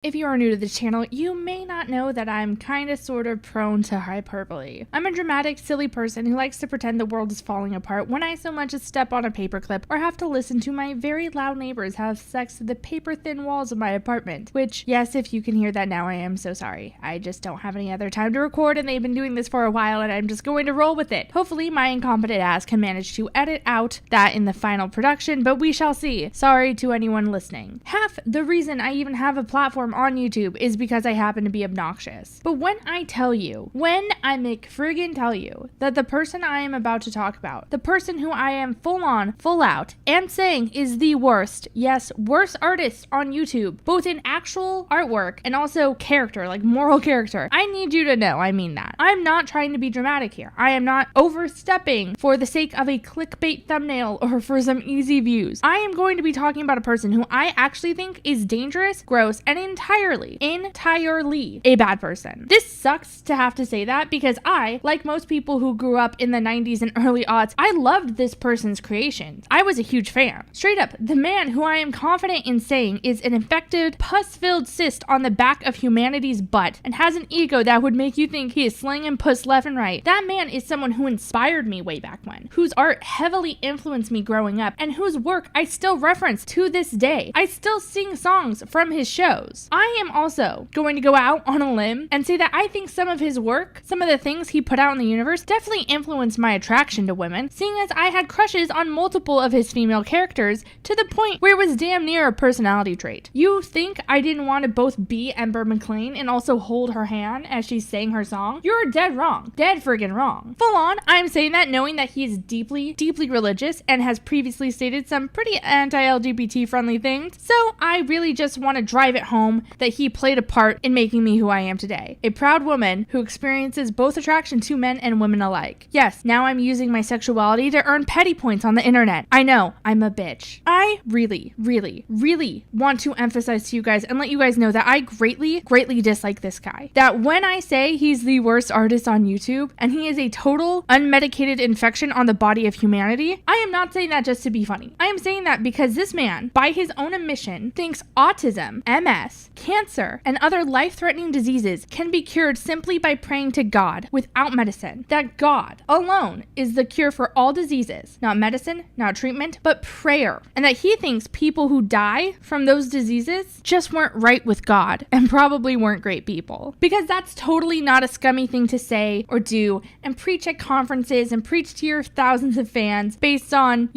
If you are new to the channel, you may not know that I'm kinda sorta prone to hyperbole. I'm a dramatic, silly person who likes to pretend the world is falling apart when I so much as step on a paperclip or have to listen to my very loud neighbors have sex to the paper-thin walls of my apartment. Which, yes, if you can hear that now, I am so sorry. I just don't have any other time to record and they've been doing this for a while and I'm just going to roll with it. Hopefully my incompetent ass can manage to edit out that in the final production, but we shall see. Sorry to anyone listening. Half the reason I even have a platform on YouTube is because I happen to be obnoxious. But when I make friggin' tell you that the person I am about to talk about, the person who I am full on, full out, and saying is the worst, yes, worst artist on YouTube, both in actual artwork and also character, like moral character, I need you to know I mean that. I'm not trying to be dramatic here. I am not overstepping for the sake of a clickbait thumbnail or for some easy views. I am going to be talking about a person who I actually think is dangerous, gross, and entirely a bad person. This sucks to have to say that because I, like most people who grew up in the 90s and early aughts, I loved this person's creations. I was a huge fan. Straight up, the man who I am confident in saying is an infected, pus-filled cyst on the back of humanity's butt and has an ego that would make you think he is slinging puss left and right. That man is someone who inspired me way back when, whose art heavily influenced me growing up, and whose work I still reference to this day. I still sing songs from his shows. I am also going to go out on a limb and say that I think some of his work, some of the things he put out in the universe definitely influenced my attraction to women, seeing as I had crushes on multiple of his female characters to the point where it was damn near a personality trait. You think I didn't want to both be Ember McLean and also hold her hand as she sang her song? You're dead wrong. Dead friggin' wrong. Full on, I'm saying that knowing that he is deeply, deeply religious and has previously stated some pretty anti-LGBT friendly things, so I really just want to drive it home that he played a part in making me who I am today. A proud woman who experiences both attraction to men and women alike. Yes, now I'm using my sexuality to earn petty points on the internet. I know, I'm a bitch. I really, really, really want to emphasize to you guys and let you guys know that I greatly, greatly dislike this guy. That when I say he's the worst artist on YouTube and he is a total unmedicated infection on the body of humanity, I am not saying that just to be funny. I am saying that because this man, by his own admission, thinks autism, MS, cancer, and other life-threatening diseases can be cured simply by praying to God without medicine. That God alone is the cure for all diseases. Not medicine, not treatment, but prayer. And that he thinks people who die from those diseases just weren't right with God and probably weren't great people. Because that's totally not a scummy thing to say or do and preach at conferences and preach to your thousands of fans based on,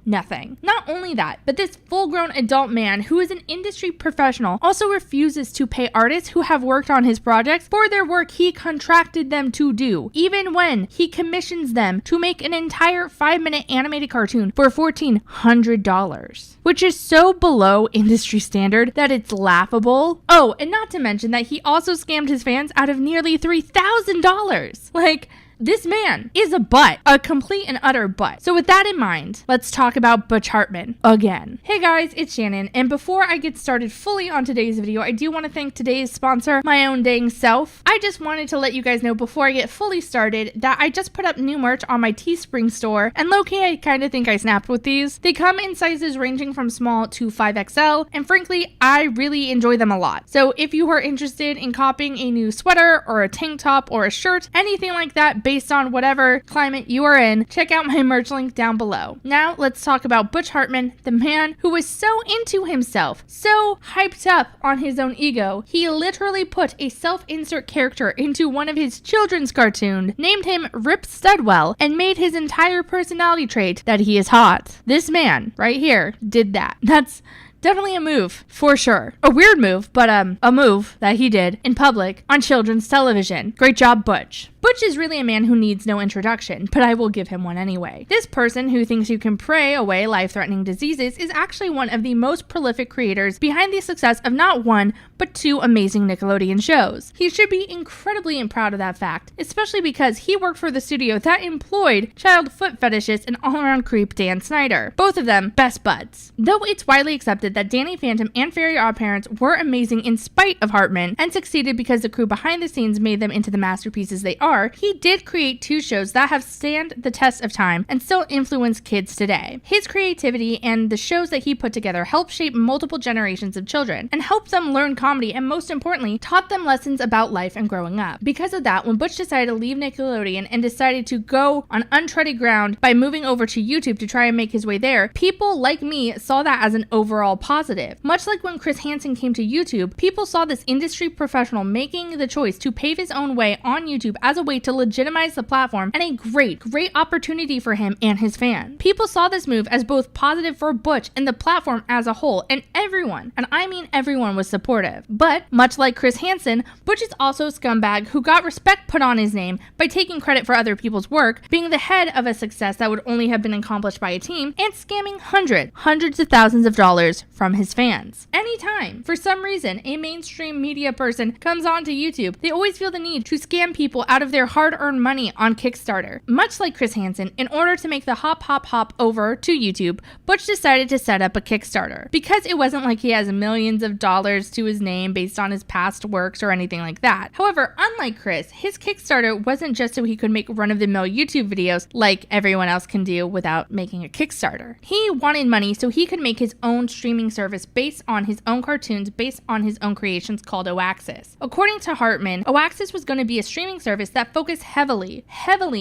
nothing. Not only that, but this full-grown adult man who is an industry professional also refuses to pay artists who have worked on his projects for their work he contracted them to do, even when he commissions them to make an entire 5-minute animated cartoon for $1,400, which is so below industry standard that it's laughable. Oh, and not to mention that he also scammed his fans out of nearly $3,000. This man is a butt, a complete and utter butt. So with that in mind, let's talk about Butch Hartman again. Hey guys, it's Shannon, and before I get started fully on today's video, I do want to thank today's sponsor, my own dang self. I just wanted to let you guys know before I get fully started that I just put up new merch on my Teespring store, and low-key I kind of think I snapped with these. They come in sizes ranging from small to 5XL, and frankly, I really enjoy them a lot. So if you are interested in copying a new sweater or a tank top or a shirt, anything like that, based on whatever climate you are in, check out my merch link down below. Now let's talk about Butch Hartman, the man who was so into himself, so hyped up on his own ego, he literally put a self-insert character into one of his children's cartoons, named him Rip Studwell, and made his entire personality trait that he is hot. This man right here did that. That's definitely a move, for sure. A weird move, but a move that he did in public on children's television. Great job, Butch. Butch is really a man who needs no introduction, but I will give him one anyway. This person who thinks you can pray away life-threatening diseases is actually one of the most prolific creators behind the success of not one, but 2 amazing Nickelodeon shows. He should be incredibly proud of that fact, especially because he worked for the studio that employed child foot fetishist and all-around creep Dan Snyder. Both of them best buds. Though it's widely accepted insisted that Danny Phantom and Fairy Odd Parents were amazing in spite of Hartman and succeeded because the crew behind the scenes made them into the masterpieces they are, he did create 2 shows that have stand the test of time and still influence kids today. His creativity and the shows that he put together helped shape multiple generations of children and helped them learn comedy and, most importantly, taught them lessons about life and growing up. Because of that, when Butch decided to leave Nickelodeon and decided to go on untreaded ground by moving over to YouTube to try and make his way there, people like me saw that as an overall positive. Much like when Chris Hansen came to YouTube, people saw this industry professional making the choice to pave his own way on YouTube as a way to legitimize the platform and a great opportunity for him and his fans. People saw this move as both positive for Butch and the platform as a whole, and everyone, and I mean everyone, was supportive. But much like Chris Hansen, Butch is also a scumbag who got respect put on his name by taking credit for other people's work, being the head of a success that would only have been accomplished by a team, and scamming hundreds of thousands of dollars from his fans. Anytime, for some reason, a mainstream media person comes onto YouTube, they always feel the need to scam people out of their hard-earned money on Kickstarter. Much like Chris Hansen, in order to make the hop over to YouTube, Butch decided to set up a Kickstarter. Because it wasn't like he has millions of dollars to his name based on his past works or anything like that. However, unlike Chris, his Kickstarter wasn't just so he could make run-of-the-mill YouTube videos like everyone else can do without making a Kickstarter. He wanted money so he could make his own streaming service based on his own cartoons, based on his own creations called Oaxis. According to Hartman, Oaxis was going to be a streaming service that focused heavily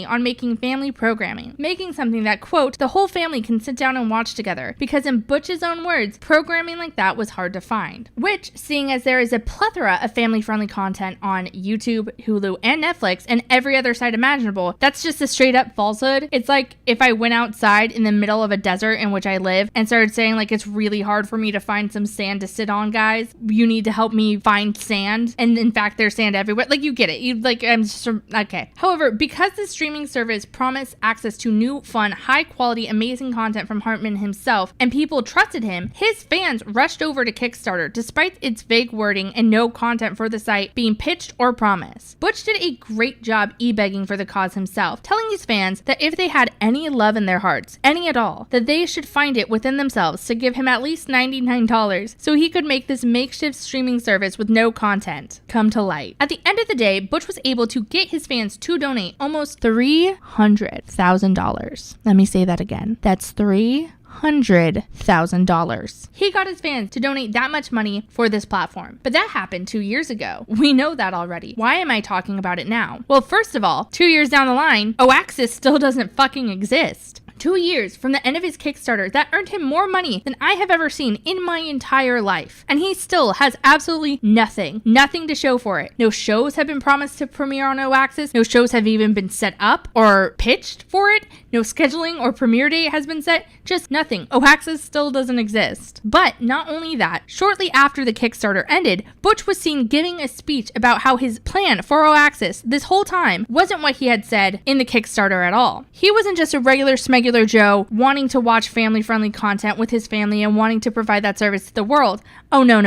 on making family programming, making something that, quote, the whole family can sit down and watch together, because in Butch's own words, programming like that was hard to find. Which, seeing as there is a plethora of family-friendly content on YouTube, Hulu, and Netflix, and every other site imaginable, that's just a straight-up falsehood. It's like if I went outside in the middle of a desert in which I live and started saying, like, it's really hard for me to find some sand to sit on, guys. You need to help me find sand. And in fact, there's sand everywhere. Like, you get it. I'm just, okay. However, because the streaming service promised access to new, fun, high-quality, amazing content from Hartman himself, and people trusted him, his fans rushed over to Kickstarter, despite its vague wording and no content for the site being pitched or promised. Butch did a great job e-begging for the cause himself, telling his fans that if they had any love in their hearts, any at all, that they should find it within themselves to give him at least $99 so he could make this makeshift streaming service with no content come to light. At the end of the day, Butch was able to get his fans to donate almost $300,000. Let me say that again. That's $300,000. He got his fans to donate that much money for this platform. But that happened 2 years ago. We know that already. Why am I talking about it now? Well, first of all, 2 years down the line, Oaxis still doesn't fucking exist. 2 years from the end of his Kickstarter that earned him more money than I have ever seen in my entire life. And he still has absolutely nothing to show for it. No shows have been promised to premiere on Oaxis. No shows have even been set up or pitched for it. No scheduling or premiere date has been set. Just nothing. Oaxis still doesn't exist. But not only that, shortly after the Kickstarter ended, Butch was seen giving a speech about how his plan for Oaxis this whole time wasn't what he had said in the Kickstarter at all. He wasn't just a regular smegular Joe wanting to watch family-friendly content with his family and wanting to provide that service to the world. Oh, no.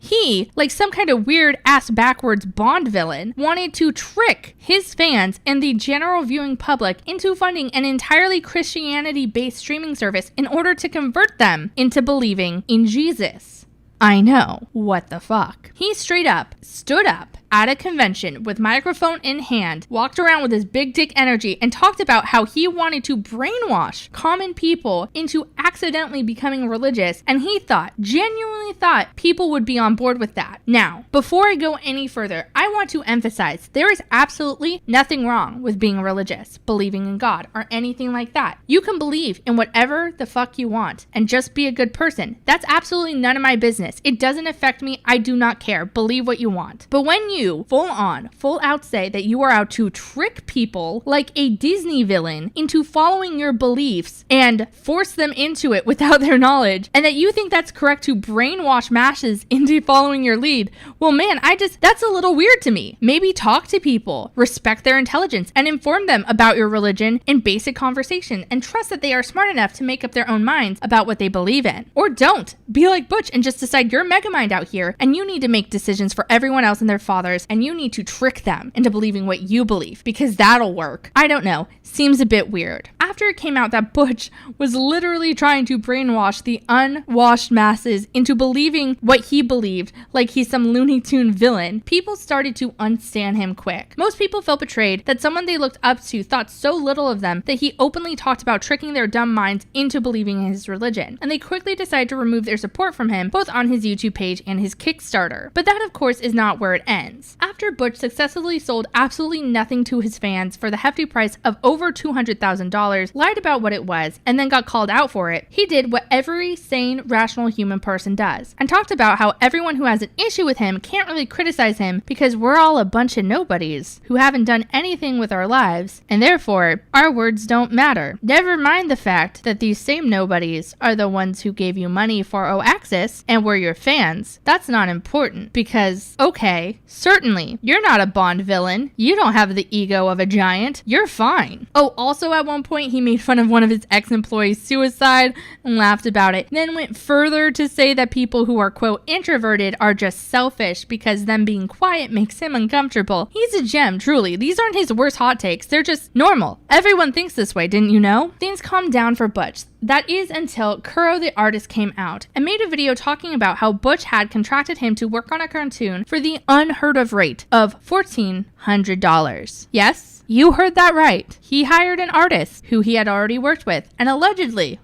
He, like some kind of weird-ass backwards Bond villain, wanted to trick his fans and the general viewing public into funding an entirely Christianity-based streaming service in order to convert them into believing in Jesus. I know. What the fuck? He straight up stood up at a convention with microphone in hand, walked around with his big dick energy, and talked about how he wanted to brainwash common people into accidentally becoming religious, and he genuinely thought people would be on board with that. Now, before I go any further, I want to emphasize there is absolutely nothing wrong with being religious, believing in God, or anything like that. You can believe in whatever the fuck you want, and just be a good person. That's absolutely none of my business. It doesn't affect me. I do not care. Believe what you want. But when you full out say that you are out to trick people like a Disney villain into following your beliefs and force them into it without their knowledge, and that you think that's correct to brainwash masses into following your lead, well, man, that's a little weird to me. Maybe talk to people, respect their intelligence, and inform them about your religion in basic conversation, and trust that they are smart enough to make up their own minds about what they believe in. Or don't. Be like Butch and just decide you're megamind out here, and you need to make decisions for everyone else and their fathers, and you need to trick them into believing what you believe, because that'll work. I don't know. Seems a bit weird. After after it came out that Butch was literally trying to brainwash the unwashed masses into believing what he believed, like he's some Looney Tune villain, people started to unstand him quick. Most people felt betrayed that someone they looked up to thought so little of them that he openly talked about tricking their dumb minds into believing in his religion, and they quickly decided to remove their support from him, both on his YouTube page and his Kickstarter. But that, of course, is not where it ends. After Butch successfully sold absolutely nothing to his fans for the hefty price of over $200,000, lied about what it was, and then got called out for it, he did what every sane, rational human person does, and talked about how everyone who has an issue with him can't really criticize him because we're all a bunch of nobodies who haven't done anything with our lives, and therefore, our words don't matter. Never mind the fact that these same nobodies are the ones who gave you money for Oaxis and were your fans. That's not important because, okay, certainly, you're not a Bond villain. You don't have the ego of a giant. You're fine. Oh, also at one point, he made fun of one of his ex-employees' suicide and laughed about it, then went further to say that people who are, quote, introverted are just selfish because them being quiet makes him uncomfortable. He's a gem, truly. These aren't his worst hot takes. They're just normal. Everyone thinks this way, didn't you know? Things calmed down for Butch. That is until Kuro the artist came out and made a video talking about how Butch had contracted him to work on a cartoon for the unheard of rate of $1,400. Yes, you heard that right. He hired an artist who he had already worked with and allegedly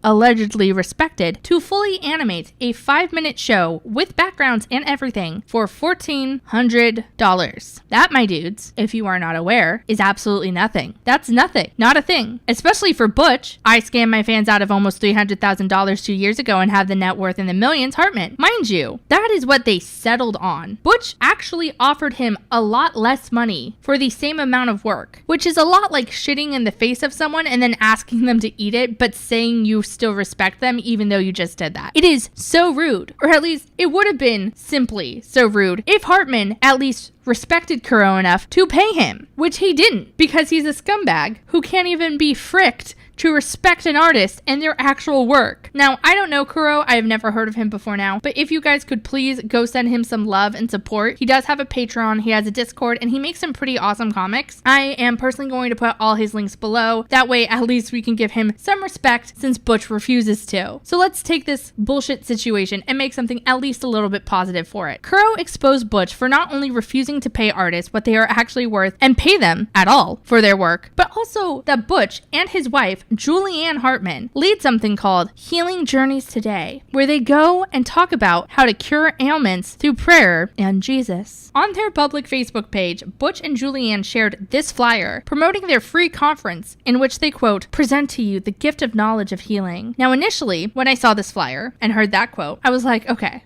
respected to fully animate a 5-minute show with backgrounds and everything for $1,400. That, my dudes, if you are not aware, is absolutely nothing. That's nothing. Not a thing. Especially for Butch. I scammed my fans out of almost $300,000 2 years ago and have the net worth in the millions. Hartman, mind you, that is what they settled on. Butch actually offered him a lot less money for the same amount of work, which is a lot like shitting in the face of someone and then asking them to eat it, but saying you still respect them even though you just did that. It is so rude, or at least it would have been simply so rude if Hartman at least respected Kuro enough to pay him, which he didn't because he's a scumbag who can't even be fricked to respect an artist and their actual work. Now, I don't know Kuro. I have never heard of him before now, but if you guys could please go send him some love and support. He does have a Patreon, he has a Discord, and he makes some pretty awesome comics. I am personally going to put all his links below. That way, at least we can give him some respect since Butch refuses to. So let's take this bullshit situation and make something at least a little bit positive for it. Kuro exposed Butch for not only refusing to pay artists what they are actually worth and pay them at all for their work, but also that Butch and his wife, Julianne Hartman, lead something called Healing Journeys Today, where they go and talk about how to cure ailments through prayer and Jesus. On their public Facebook page, Butch and Julianne shared this flyer promoting their free conference in which they, quote, present to you the gift of knowledge of healing. Now, initially, when I saw this flyer and heard that quote, I was like, okay.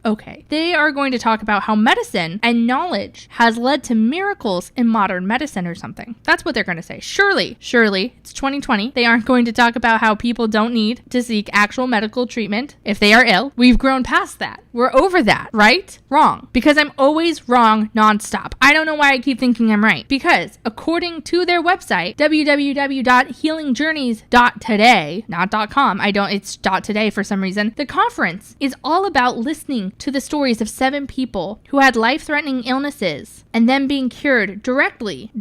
They are going to talk about how medicine and knowledge has led to miracles in modern medicine or something. That's what they're going to say. Surely, it's 2020. They aren't going to talk about how people don't need to seek actual medical treatment if they are ill. We've grown past that. We're over that, right? Wrong. Because I'm always wrong nonstop. I don't know why I keep thinking I'm right. Because according to their website, www.healingjourneys.today, not .com, it's .today for some reason, the conference is all about listening to the stories of 7 people who had life-threatening illnesses and then being cured directly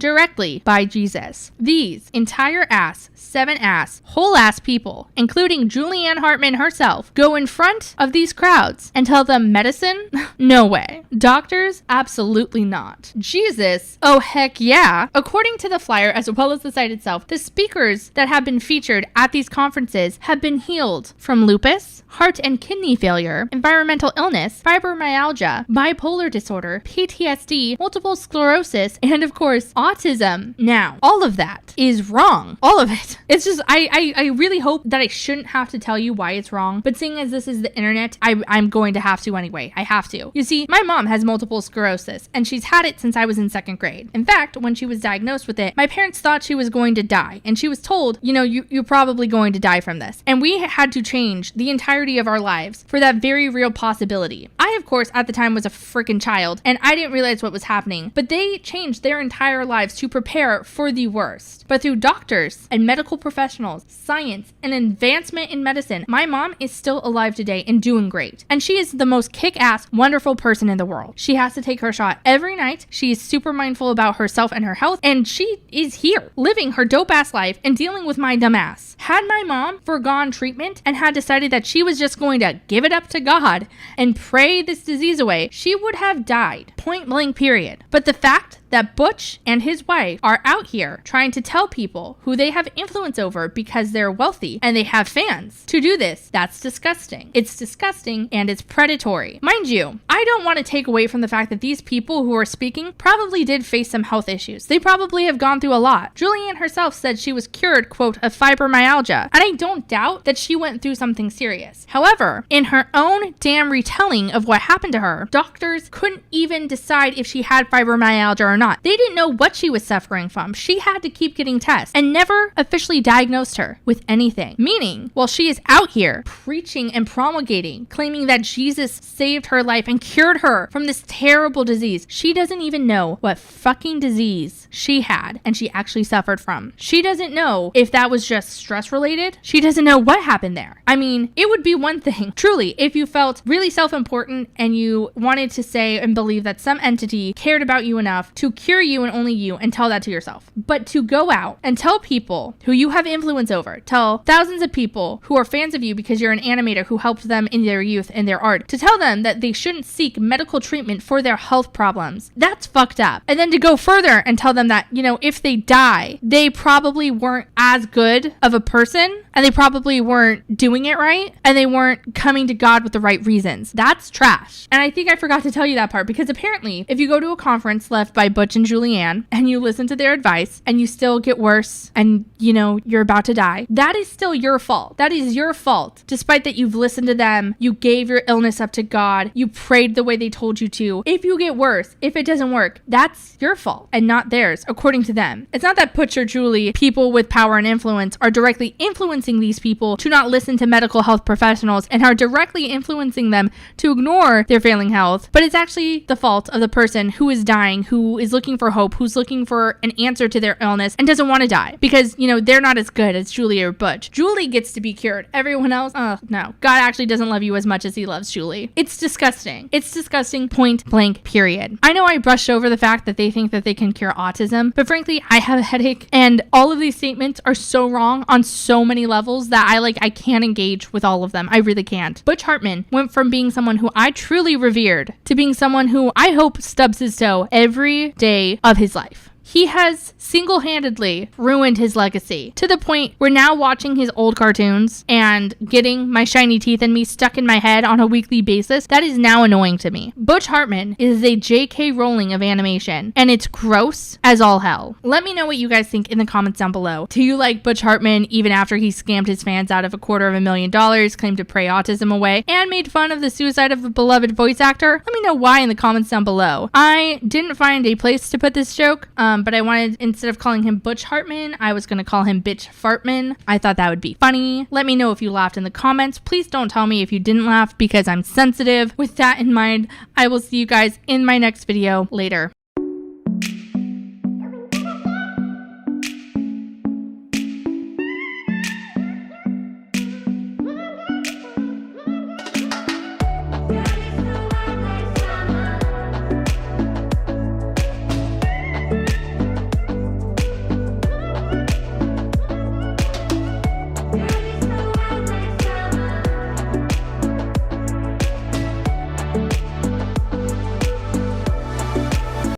by Jesus. These entire 7 whole ass people, including Julianne Hartman herself, go in front of these crowds and tell them medicine? No way. Doctors? Absolutely not. Jesus? Oh heck yeah. According to the flyer as well as the site itself, the speakers that have been featured at these conferences have been healed from lupus, heart and kidney failure, environmental illness, fibromyalgia, bipolar disorder, PTSD, multiple sclerosis, and of course, autism. Now, all of that is wrong. All of it. It's just, I really hope that I shouldn't have to tell you why it's wrong, but seeing as this is the internet, I'm going to have to anyway. I have to. You see, my mom has multiple sclerosis, and she's had it since I was in 2nd grade. In fact, when she was diagnosed with it, my parents thought she was going to die, and she was told, you're probably going to die from this. And we had to change the entirety of our lives for that very real possibility. I, of course, at the time was a freaking child, and I didn't realize what was happening, but they changed their entire lives to prepare for the worst. But through doctors and medical professionals professionals, science, and advancement in medicine, my mom is still alive today and doing great. And she is the most kick-ass, wonderful person in the world. She has to take her shot every night. She is super mindful about herself and her health, and she is here, living her dope-ass life and dealing with my dumb ass. Had my mom foregone treatment and had decided that she was just going to give it up to God and pray this disease away, she would have died. Point blank, period. But the fact that Butch and his wife are out here trying to tell people who they have influence over because they're wealthy and they have fans to do this, that's disgusting. It's disgusting and it's predatory. Mind you, I don't want to take away from the fact that these people who are speaking probably did face some health issues. They probably have gone through a lot. Julianne herself said she was cured, quote, of fibromyalgia, and I don't doubt that she went through something serious. However, in her own damn retelling of what happened to her, doctors couldn't even decide if she had fibromyalgia or not. They didn't know what she was suffering from. She had to keep getting tests and never officially diagnosed her with anything. Meaning, while she is out here preaching and promulgating, claiming that Jesus saved her life and cured her from this terrible disease, she doesn't even know what fucking disease she had and she actually suffered from. She doesn't know if that was just stress related. She doesn't know what happened there. I mean, it would be one thing, truly, if you felt really self-important and you wanted to say and believe that some entity cared about you enough to cure you and only you and tell that to yourself. But to go out and tell people who you have influence over, tell thousands of people who are fans of you because you're an animator who helped them in their youth and their art, to tell them that they shouldn't seek medical treatment for their health problems, that's fucked up. And then to go further and tell them that, you know, if they die, they probably weren't as good of a person and they probably weren't doing it right and they weren't coming to God with the right reasons. That's trash. And I think I forgot to tell you that part because apparently if you go to a conference left by Butch and Julianne and you listen to their advice and you still get worse and you know you're about to die, that is still your fault. That is your fault. Despite that you've listened to them, you gave your illness up to God, you prayed the way they told you to. If you get worse, if it doesn't work, that's your fault and not theirs, according to them. It's not that Butch or Julie, people with power and influence, are directly influencing these people to not listen to medical health professionals and are directly influencing them to ignore their failing health, but it's actually the fault of the person who is dying, who is looking for hope, who's looking for an answer to their illness and doesn't want to die because, you know, they're not as good as Julie or Butch. Julie gets to be cured. Everyone else, no. God actually doesn't love you as much as he loves Julie. It's disgusting. It's disgusting, point blank, period. I know I brushed over the fact that they think that they can cure autism, but frankly, I have a headache and all of these statements are so wrong on so many levels that I can't engage with all of them. I really can't. Butch Hartman went from being someone who I truly revered to being someone who I hope stubs his toe every day of his life. He has single-handedly ruined his legacy to the point where now watching his old cartoons and getting my shiny teeth in me stuck in my head on a weekly basis, that is now annoying to me. Butch Hartman is a J.K. Rowling of animation, and it's gross as all hell. Let me know what you guys think in the comments down below. Do you like Butch Hartman even after he scammed his fans out of $250,000, claimed to pray autism away, and made fun of the suicide of a beloved voice actor? Let me know why in the comments down below. I didn't find a place to put this joke, but I wanted, instead of calling him Butch Hartman, I was going to call him Bitch Fartman. I thought that would be funny. Let me know if you laughed in the comments. Please don't tell me if you didn't laugh because I'm sensitive. With that in mind, I will see you guys in my next video later.